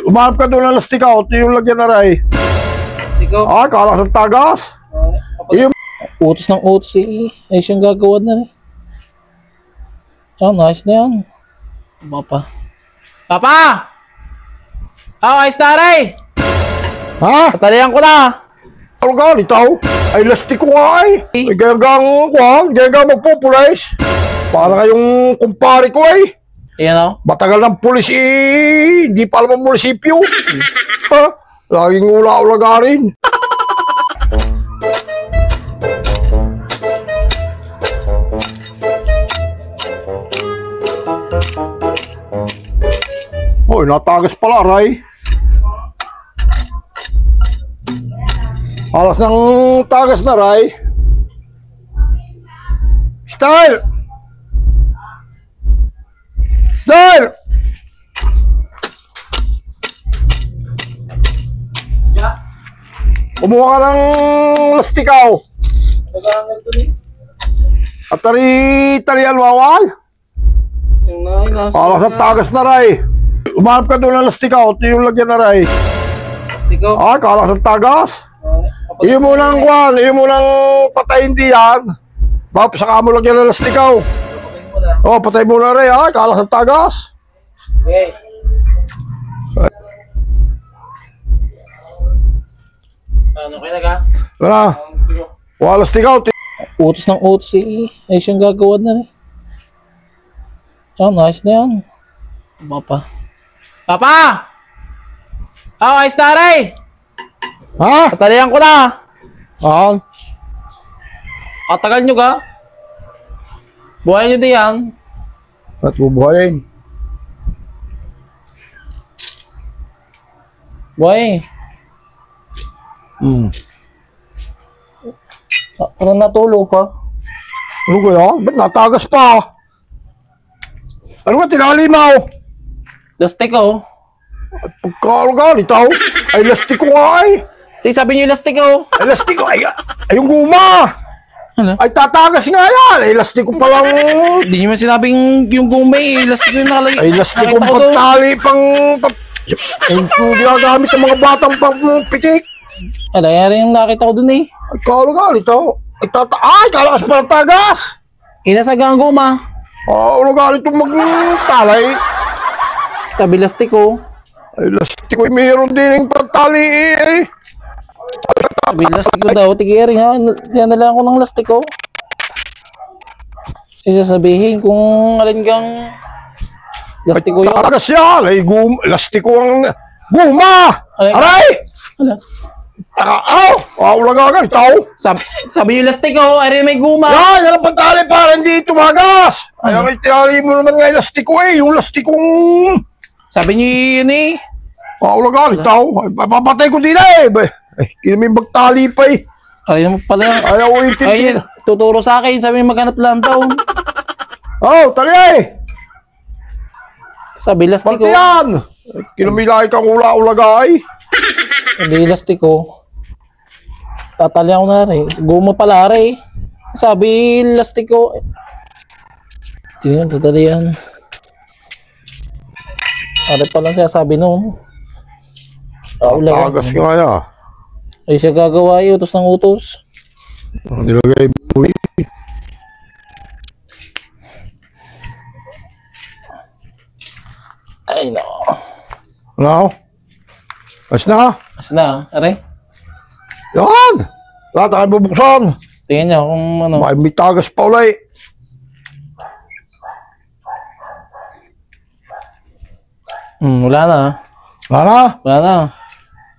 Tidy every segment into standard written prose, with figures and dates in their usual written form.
Umarap ka doon ng lastikaw, ito yung lagyan na ray. Lastikaw? Ah, kala sa tagas. Utos ng utos eh. Ay siyang gagawa na rin. Ah, nice na yan. Papa! Papa! Ah, ayos na rin! Ha? Patalayan ko na! Ano ka, litaw? Ay, lastiko nga ay. Ay, gaya-gang magpupulis. Para kayong kumpare ko ay. Ayan o. Matagal ng pulis eh. Hindi pa alam ang munisipyo. Ha? Laging ula-ulaga rin. Hoy, natagas pala, Ray. Alas ng tagas na, Ray. Style! Style! Kumuha ka ng lastikaw. At tari-tarian wawal. Alas ng tagas na, Ray. Umarap ka doon ng lastikaw, ito yung lagyan na, Ray. Lastikaw? Ah, kala sa tagas. Iyo mo nang patayin diyan. Bakit saka mo lagyan ng lastikaw? Oh, patay mo na, Ray. Ah, kala sa tagas. Okay. Ano kayo naga? Wala. Wala lastikaw. Utos ng utos eh. Ay siyang gagawa na rin. Ah, nice na yan. Papa! Papa! Ah, ayos na rin! Ha? Patalayan ko na! Ah, Katagal nyo ka? Buhay nyo diyan. ba't bubuhayin? Buhay. Parang natulo pa. Ano kaya? Ba't natagas pa? Ano nga, tinalimaw? Lastik oh. Pagkaano ka, litaw? Ay, lastiko nga ay. Sige, sabi nyo yung lastik oh. Ay, lastiko. Ay, yung guma. Ano? Ay, tatagas nga yan. Ay, lastiko pa lang. Hindi nyo man sinabing yung gumay eh. Lastik yung nakalagay. Ay, lastiko Nakita ko to. pagtali pang... Ay, yung ginagamit ng mga batang pang pitik. Ano, yan yung nakita ko dun eh. Ay, kaano ka, litaw? Ay, kalakas pa ng tagas. Inasagang guma. Ano ka, itong magtalay? Sabi lastik oh. Ay, lastiko. Ay, mayroon din yung pagtali eh. Sabi lastik ko daw. Tigiri ha. Yan na lang ako ng lastik oh. Isasabihin kung alin kang lastik ko yun. Tagas yan. Ay, lastiko ang guma. Ay. Aray! Ano? Ulaga ka, itaw. Sabi yung lastik oh. Ay may guma. Yan ang pagtali para hindi tumagas. Ay, ang itinali mo naman nga yung lastiko eh. Yung lastikong... Sabi niyo yun eh. Ulaga ka, itaw. Ay, papatay ko din eh. Ay, kinamay magtali pa eh. Ay naman pala. Ayaw ulitin Ay, din. tuturo sa akin. Sabi niya maghanap lang daw. Tali eh. Sabi lastik Pati oh. yan. Kinamay laki kang ulaga ay. Hindi lastik oh. Tatali ako na rin. Guma pala rin. Sabi lastik ko. Tingnan, tatalian. Ari pa lang siya sabi noon. Tagas nga yan. Ay siya gagawa yung utos ng utos. Nilagay mo eh. Ay no. Ano? As na. As na, ari. Yan! Lahat ang bubuksan. Tingnan niya kung ano. May tagas pa ulay. Wala na. Wala na. Wala na.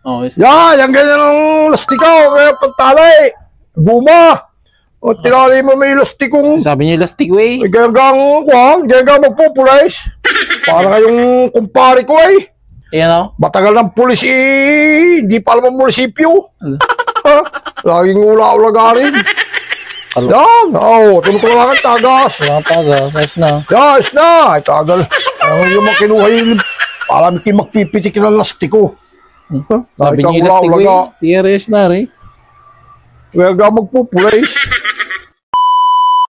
Oh, is Yan! Yan ganyan ang lastikaw. Kaya pagtalay. Guma. O tinali mo may lastikong... sabi niyo lastik ko eh. Gaya-gang magpupulis. Para kayong kumpare ko eh. Ayan oh. Matagal ng pulis eh. Hindi pa alam ang munisipyo. Ano? Ha? Laging ula-ulaga rin. Yan! Tunod ko lang ang tagas. Wala taga. Ayos na. Yes na! Ay, tagal. Ano yung makinuha yung... Alam ko yung magpipitik ng lastiko. Sabi niyo lastik ko eh. TRS na rin. Kaya magpupulis.